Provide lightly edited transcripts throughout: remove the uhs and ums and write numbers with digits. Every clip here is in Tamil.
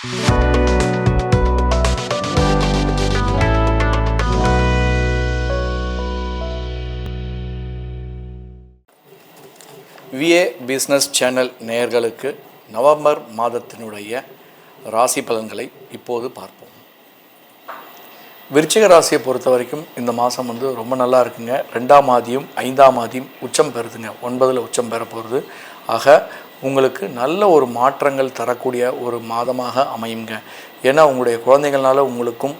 விஏ பிஸ்னஸ் சேனல் நேயர்களுக்கு நவம்பர் மாதத்தினுடைய ராசி பலன்களை இப்போது பார்ப்போம். விருச்சிக ராசியை பொறுத்த வரைக்கும் இந்த மாதம் ரொம்ப நல்லா இருக்குங்க. 2ஆம் ஆதியும் 5ஆம் ஆதியும் உச்சம் பெறுதுங்க. 9ல் உச்சம் பெற போகிறது. ஆக உங்களுக்கு நல்ல ஒரு மாற்றங்கள் தரக்கூடிய ஒரு மாதமாக அமையுங்க. ஏன்னா உங்களுடைய குழந்தைகளால் உங்களுக்கும்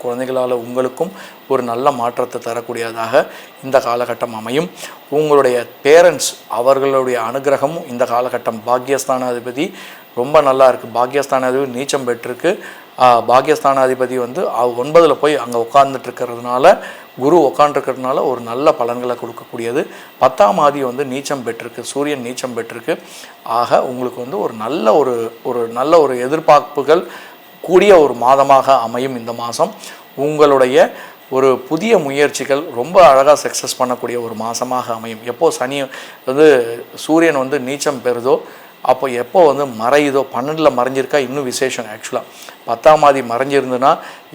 குழந்தைகளால் உங்களுக்கும் ஒரு நல்ல மாற்றத்தை தரக்கூடியதாக இந்த காலகட்டம் அமையும். உங்களுடைய பேரண்ட்ஸ் அவர்களுடைய அனுகிரகமும் இந்த காலகட்டம். பாக்கியஸ்தானாதிபதி ரொம்ப நல்லா இருக்குது. பாக்கியஸ்தானாதிபதி நீச்சம் பெற்றிருக்கு. பாக்கியஸ்தானாதிபதி 9ல் போய் அங்கே உட்கார்ந்துட்டு இருக்கிறதுனால, குரு உட்காந்துருக்கிறதுனால ஒரு நல்ல பலன்களை கொடுக்கக்கூடியது. 10ஆம் ஆதி நீச்சம் பெற்றிருக்கு. சூரியன் நீச்சம் பெற்றிருக்கு. ஆக உங்களுக்கு ஒரு நல்ல ஒரு எதிர்பார்ப்புகள் கூடிய ஒரு மாதமாக அமையும் இந்த மாதம். உங்களுடைய ஒரு புதிய முயற்சிகள் ரொம்ப அழகாக சக்ஸஸ் பண்ணக்கூடிய ஒரு மாதமாக அமையும். எப்போ சனி சூரியன் நீச்சம் பெறுதோ அப்போ எப்போ மறையுதோ, 12ல் மறைஞ்சிருக்கா இன்னும் விசேஷம். ஆக்சுவலாக 10ஆம் ஆதி மறைஞ்சிருந்துன்னா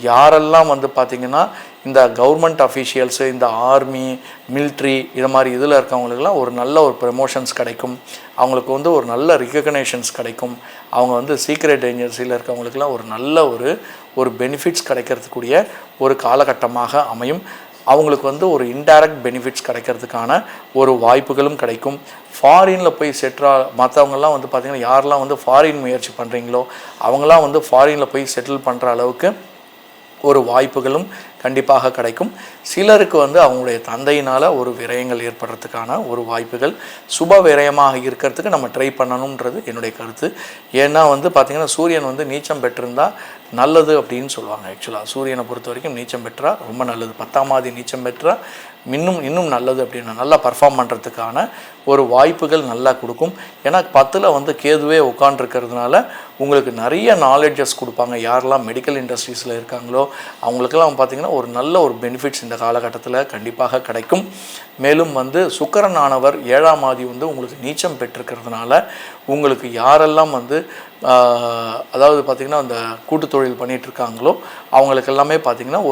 யாரெல்லாம் பார்த்திங்கன்னா இந்த கவர்மெண்ட் அஃபீஷியல்ஸு, இந்த ஆர்மி, மிலிட்ரி இது மாதிரி இதில் இருக்கவங்களுக்கெல்லாம் ஒரு நல்ல ஒரு ப்ரமோஷன்ஸ் கிடைக்கும். அவங்களுக்கு ஒரு நல்ல ரிகக்னேஷன்ஸ் கிடைக்கும். அவங்க சீக்ரெட் ஏஜென்சியில் இருக்கவங்களுக்கெல்லாம் ஒரு நல்ல ஒரு பெனிஃபிட்ஸ் கிடைக்கிறதுக்கூடிய ஒரு காலகட்டமாக அமையும். அவங்களுக்கு ஒரு இன்டைரக்ட் பெனிஃபிட்ஸ் கிடைக்கிறதுக்கான ஒரு வாய்ப்புகளும் கிடைக்கும். ஃபாரினில் போய் மற்றவங்கெல்லாம் பார்த்திங்கன்னா யாரெல்லாம் ஃபாரின் முயற்சி பண்ணுறீங்களோ அவங்களாம் ஃபாரினில் போய் செட்டில் பண்ணுற அளவுக்கு ஒரு வாய்ப்புகளும் கண்டிப்பாக கிடைக்கும். சிலருக்கு அவங்களுடைய தந்தையினால் ஒரு விரயங்கள் ஏற்படுறதுக்கான ஒரு வாய்ப்புகள், சுப விரயமாக இருக்கிறதுக்கு நம்ம ட்ரை பண்ணணுன்றது என்னுடைய கருத்து. ஏன்னா பார்த்திங்கன்னா சூரியன் நீச்சம் பெற்றிருந்தால் நல்லது அப்படின்னு சொல்லுவாங்க. ஆக்சுவலாக சூரியனை பொறுத்த வரைக்கும் நீச்சம் பெற்றா ரொம்ப நல்லது. 10ஆம் ஆதி நீச்சம் பெற்றா இன்னும் நல்லது அப்படின்னு நல்லா பர்ஃபார்ம் பண்ணுறதுக்கான ஒரு வாய்ப்புகள் நல்லா கொடுக்கும். ஏன்னா 10ல் கேதுவே உட்காண்டிருக்கிறதுனால உங்களுக்கு நிறைய நாலேஜஸ் கொடுப்பாங்க. யாரெல்லாம் மெடிக்கல் இண்டஸ்ட்ரீஸில் இருக்காங்களோ அவங்களுக்கெல்லாம் பார்த்திங்கன்னா ஒரு நல்ல ஒரு பெனிஃபிட்ஸ் இந்த காலகட்டத்தில் கண்டிப்பாக கிடைக்கும். மேலும் சுக்கிரனானவர் 7ஆம் ஆதி உங்களுக்கு நீச்சம் பெற்றிருக்கிறதுனால உங்களுக்கு யாரெல்லாம் அதாவது பார்த்திங்கன்னா அந்த கூட்டு தொழில் பண்ணிகிட்ருக்காங்களோ அவங்களுக்கு எல்லாமே பார்த்திங்கன்னா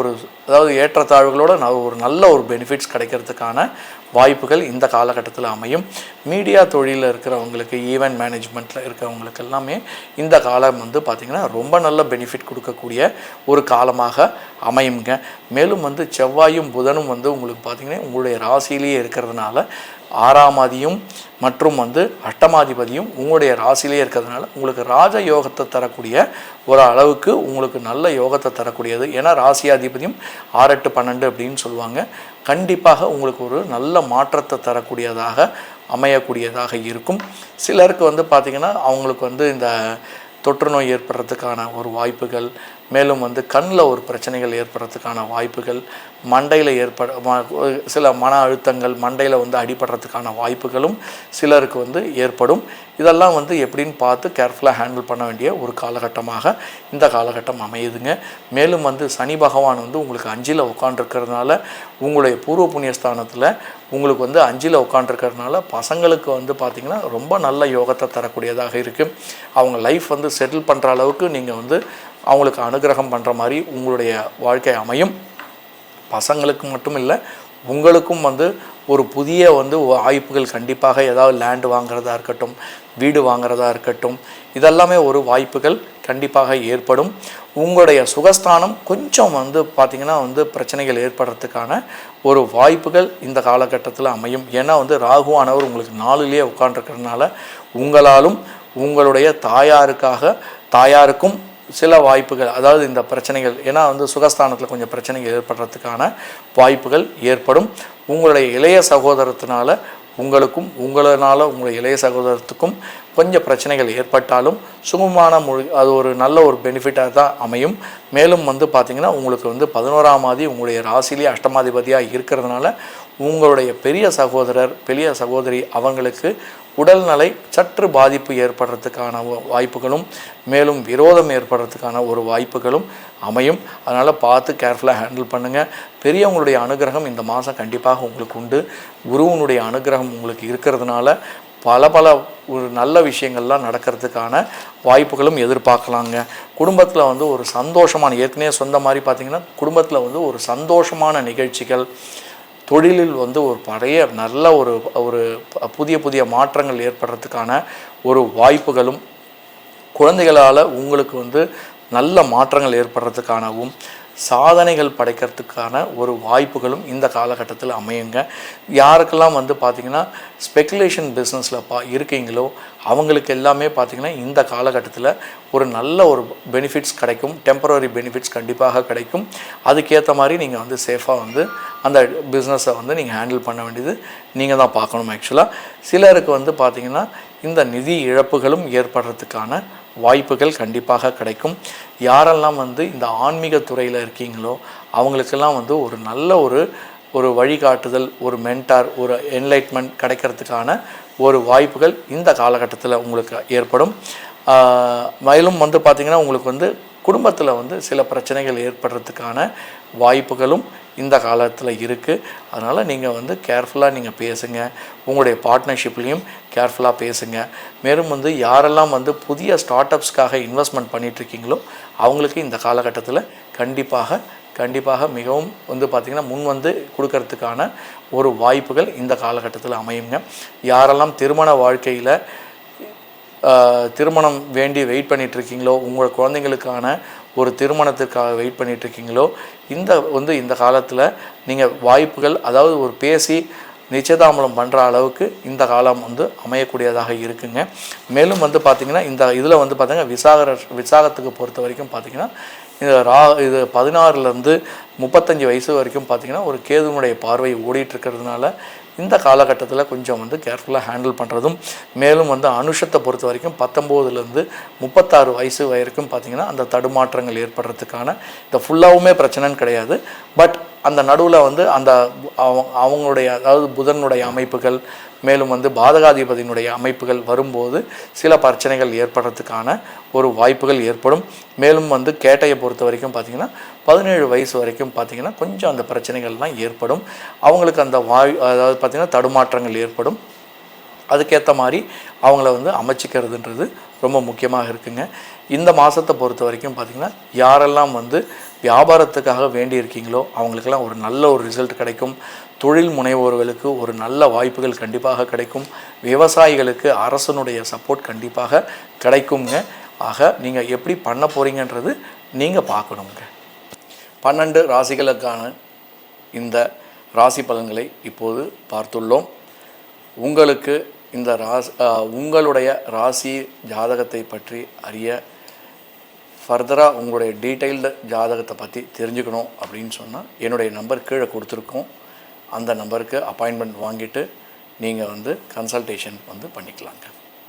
அதாவது ஏற்றத்தாழ்வுகளோட ஒரு நல்ல ஒரு பெனிஃபிட்ஸ் கிடைக்கிறதுக்கான வாய்ப்புகள் இந்த காலகட்டத்தில் அமையும். மீடியா தொழிலில் இருக்கிறவங்களுக்கு, ஈவெண்ட் மேனேஜ்மெண்ட்டில் இருக்கிறவங்களுக்கு எல்லாமே இந்த காலம் பார்த்திங்கன்னா ரொம்ப நல்ல பெனிஃபிட் கொடுக்கக்கூடிய ஒரு காலமாக அமையுங்க. மேலும் செவ்வாயும் புதனும் உங்களுக்கு பார்த்திங்கன்னா உங்களுடைய ராசியிலேயே இருக்கிறதுனால 6ஆம் ஆதியும் மற்றும் 8ஆமாதிபதியும் உங்களுடைய ராசியிலே இருக்கிறதுனால உங்களுக்கு ராஜ யோகத்தை தரக்கூடிய ஒரு அளவுக்கு உங்களுக்கு நல்ல யோகத்தை தரக்கூடியது. ஏன்னா ராசியாதிபதியும் 6, 8, 12 அப்படின்னு சொல்லுவாங்க. கண்டிப்பாக உங்களுக்கு ஒரு நல்ல மாற்றத்தை தரக்கூடியதாக அமையக்கூடியதாக இருக்கும். சிலருக்கு பார்த்திங்கன்னா அவங்களுக்கு இந்த தொற்று நோய் ஏற்படுறதுக்கான ஒரு வாய்ப்புகள், மேலும் கண்ணில் ஒரு பிரச்சனைகள் ஏற்படுறதுக்கான வாய்ப்புகள், மண்டையில் சில மன அழுத்தங்கள், மண்டையில் அடிபடுறதுக்கான வாய்ப்புகளும் சிலருக்கு ஏற்படும். இதெல்லாம் எப்படின்னு பார்த்து கேர்ஃபுல்லாக ஹேண்டில் பண்ண வேண்டிய ஒரு காலகட்டமாக இந்த காலகட்டம் அமையுதுங்க. மேலும் சனி பகவான் உங்களுக்கு 5ல் உட்காண்டிருக்கிறதுனால உங்களுடைய பூர்வ புண்ணியஸ்தானத்தில் உங்களுக்கு 5ல் உட்காண்டிருக்கிறதுனால பசங்களுக்கு பார்த்திங்கன்னா ரொம்ப நல்ல யோகத்தை தரக்கூடியதாக இருக்குது. அவங்க லைஃப் செட்டில் பண்ணுற அளவுக்கு நீங்கள் அவங்களுக்கு அனுகிரகம் பண்ணுற மாதிரி உங்களுடைய வாழ்க்கை அமையும். பசங்களுக்கு மட்டும் இல்லை, உங்களுக்கும் ஒரு புதிய வாய்ப்புகள் கண்டிப்பாக ஏதாவது லேண்டு வாங்குறதா இருக்கட்டும், வீடு வாங்குறதா இருக்கட்டும், இதெல்லாமே ஒரு வாய்ப்புகள் கண்டிப்பாக ஏற்படும். உங்களுடைய சுகஸ்தானம் கொஞ்சம் பார்த்திங்கன்னா பிரச்சனைகள் ஏற்படுறதுக்கான ஒரு வாய்ப்புகள் இந்த காலகட்டத்தில் அமையும். ஏன்னா ராகுவானவர் உங்களுக்கு 4லேயே உட்காண்டிருக்கிறதுனால உங்களாலும் உங்களுடைய தாயாருக்கும் சில வாய்ப்புகள், அதாவது இந்த பிரச்சனைகள், ஏன்னா சுகஸ்தானத்தில் கொஞ்சம் பிரச்சனைகள் ஏற்படுறதுக்கான வாய்ப்புகள் ஏற்படும். உங்களுடைய இளைய சகோதரத்தினால உங்களால் உங்களுடைய இளைய சகோதரத்துக்கும் கொஞ்சம் பிரச்சனைகள் ஏற்பட்டாலும் சுகமான அது ஒரு நல்ல ஒரு பெனிஃபிட்டாக தான் அமையும். மேலும் பார்த்திங்கன்னா உங்களுக்கு 11ஆம் ஆதி உங்களுடைய ராசிலேயே அஷ்டமாதிபதியாக இருக்கிறதுனால உங்களுடைய பெரிய சகோதரி அவங்களுக்கு உடல்நிலை சற்று பாதிப்பு ஏற்படுறதுக்கான வாய்ப்புகளும் மேலும் விரோதம் ஏற்படுறதுக்கான ஒரு வாய்ப்புகளும் அமையும். அதனால் பார்த்து கேர்ஃபுல்லாக ஹேண்டில் பண்ணுங்கள். பெரியவங்களுடைய அனுகிரகம் இந்த மாதம் கண்டிப்பாக உங்களுக்கு உண்டு. குருவனுடைய அனுகிரகம் உங்களுக்கு இருக்கிறதுனால பல ஒரு நல்ல விஷயங்கள்லாம் நடக்கிறதுக்கான வாய்ப்புகளும் எதிர்பார்க்கலாங்க. குடும்பத்தில் வந்து ஒரு சந்தோஷமான, ஏற்கனவே சொந்த மாதிரி பார்த்திங்கன்னா குடும்பத்தில் வந்து ஒரு சந்தோஷமான நிகழ்ச்சிகள், தொழிலில் வந்து ஒரு பழைய நல்ல ஒரு புதிய மாற்றங்கள் ஏற்படுறதுக்கான ஒரு வாய்ப்புகளும், குழந்தைகளால் உங்களுக்கு வந்து நல்ல மாற்றங்கள் ஏற்படுறதுக்கானவும், சாதனைகள் படைக்கிறதுக்கான ஒரு வாய்ப்புகளும் இந்த காலகட்டத்தில் அமையுங்க. யாருக்கெல்லாம் வந்து பார்த்திங்கன்னா ஸ்பெக்குலேஷன் பிஸ்னஸில் இருக்கீங்களோ அவங்களுக்கு எல்லாமே பார்த்திங்கன்னா இந்த காலகட்டத்தில் ஒரு நல்ல ஒரு பெனிஃபிட்ஸ் கிடைக்கும். டெம்பரரி பெனிஃபிட்ஸ் கண்டிப்பாக கிடைக்கும். அதுக்கேற்ற மாதிரி நீங்கள் வந்து சேஃபாக வந்து அந்த பிஸ்னஸை வந்து நீங்கள் ஹேண்டில் பண்ண வேண்டியது நீங்கள் தான் பார்க்கணும். ஆக்சுவலாக சிலருக்கு வந்து பார்த்திங்கன்னா இந்த நிதி இழப்புகளும் ஏற்படுறதுக்கான வாய்ப்புகள் கண்டிப்பாக கிடைக்கும். யாரெல்லாம் வந்து இந்த ஆன்மீக துறையில் இருக்கீங்களோ அவங்களுக்கெல்லாம் வந்து ஒரு நல்ல ஒரு வழிகாட்டுதல், ஒரு மென்டார், ஒரு என்லைட்மெண்ட் கிடைக்கிறதுக்கான ஒரு வாய்ப்புகள் இந்த காலகட்டத்தில் உங்களுக்கு ஏற்படும். மேலும் வந்து பார்த்திங்கன்னா உங்களுக்கு வந்து குடும்பத்தில் வந்து சில பிரச்சனைகள் ஏற்படுறதுக்கான வாய்ப்புகளும் இந்த காலத்தில் இருக்குது. அதனால் நீங்கள் வந்து கேர்ஃபுல்லாக நீங்கள் பேசுங்க. உங்களுடைய பார்ட்னர்ஷிப்லேயும் கேர்ஃபுல்லாக பேசுங்க. மேலும் வந்து யாரெல்லாம் வந்து புதிய ஸ்டார்ட் அப்ஸ்க்காக இன்வெஸ்ட்மெண்ட் பண்ணிகிட்ருக்கீங்களோ அவங்களுக்கு இந்த காலகட்டத்தில் கண்டிப்பாக மிகவும் வந்து பார்த்திங்கன்னா முன் வந்து கொடுக்கறதுக்கான ஒரு வாய்ப்புகள் இந்த காலகட்டத்தில் அமையுங்க. யாரெல்லாம் திருமண வாழ்க்கையில் திருமணம் வேண்டி வெயிட் பண்ணிகிட்ருக்கீங்களோ, உங்கள் குழந்தைங்களுக்கான ஒரு திருமணத்திற்காக வெயிட் பண்ணிகிட்ருக்கீங்களோ இந்த காலத்தில் நீங்கள் வாய்ப்புகள், அதாவது ஒரு பேசி நிச்சயதாமலம் பண்ணுற அளவுக்கு இந்த காலம் வந்து அமையக்கூடியதாக இருக்குங்க. மேலும் வந்து பார்த்திங்கன்னா இந்த இதில் வந்து பார்த்திங்கன்னா விசாகத்துக்கு பொறுத்த வரைக்கும் பார்த்திங்கன்னா இது 16லேருந்து 35 வயசு வரைக்கும் பார்த்திங்கன்னா ஒரு கேதுனுடைய பார்வை ஓடிட்டுருக்கிறதுனால இந்த காலகட்டத்தில் கொஞ்சம் வந்து கேர்ஃபுல்லாக ஹேண்டில் பண்ணுறதும், மேலும் வந்து அனுஷத்தை பொறுத்த வரைக்கும் 19லேருந்து 36 வயசு வரைக்கும் பார்த்திங்கன்னா அந்த தடுமாற்றங்கள் ஏற்படுறதுக்கான இந்த ஃபுல்லாகவுமே பிரச்சனைன்னு கிடையாது. பட் அந்த நடுவில் வந்து அந்த அவங்களுடைய, அதாவது புதனுடைய அமைப்புகள், மேலும் வந்து பாதகாதிபதியினுடைய அமைப்புகள் வரும்போது சில பிரச்சனைகள் ஏற்படுறதுக்கான ஒரு வாய்ப்புகள் ஏற்படும். மேலும் வந்து கேட்டையை பொறுத்த வரைக்கும் பார்த்திங்கன்னா 17 வயசு வரைக்கும் பார்த்திங்கன்னா கொஞ்சம் அந்த பிரச்சனைகள்லாம் ஏற்படும். அவங்களுக்கு அந்த அதாவது பார்த்திங்கன்னா தடுமாற்றங்கள் ஏற்படும். அதுக்கேற்ற மாதிரி அவங்கள வந்து அமைச்சிக்கிறதுன்றது ரொம்ப முக்கியமாக இருக்குங்க. இந்த மாதத்தை பொறுத்த வரைக்கும் பார்த்திங்கன்னா யாரெல்லாம் வந்து வியாபாரத்துக்காக வேண்டி இருக்கீங்களோ அவங்களுக்கெல்லாம் ஒரு நல்ல ஒரு ரிசல்ட் கிடைக்கும். தொழில் முனைவோர்களுக்கு ஒரு நல்ல வாய்ப்புகள் கண்டிப்பாக கிடைக்கும். விவசாயிகளுக்கு அரசனுடைய சப்போர்ட் கண்டிப்பாக கிடைக்குங்க. ஆக நீங்கள் எப்படி பண்ண போகிறீங்கன்றது நீங்கள் பார்க்கணுங்க. 12 ராசிகளுக்கான இந்த ராசி பலன்களை இப்போது பார்த்துள்ளோம். உங்களுக்கு இந்த உங்களுடைய ராசி ஜாதகத்தை பற்றி அறிய ஃபர்தராக உங்களுடைய டீட்டெயில்டு ஜாதகத்தை பற்றி தெரிஞ்சுக்கணும் அப்படின்னு சொன்னால் என்னுடைய நம்பர் கீழே கொடுத்துருக்கோம். அந்த நம்பருக்கு அப்பாயின்மெண்ட் வாங்கிட்டு நீங்கள் வந்து கன்சல்டேஷன் வந்து பண்ணிக்கலாங்க.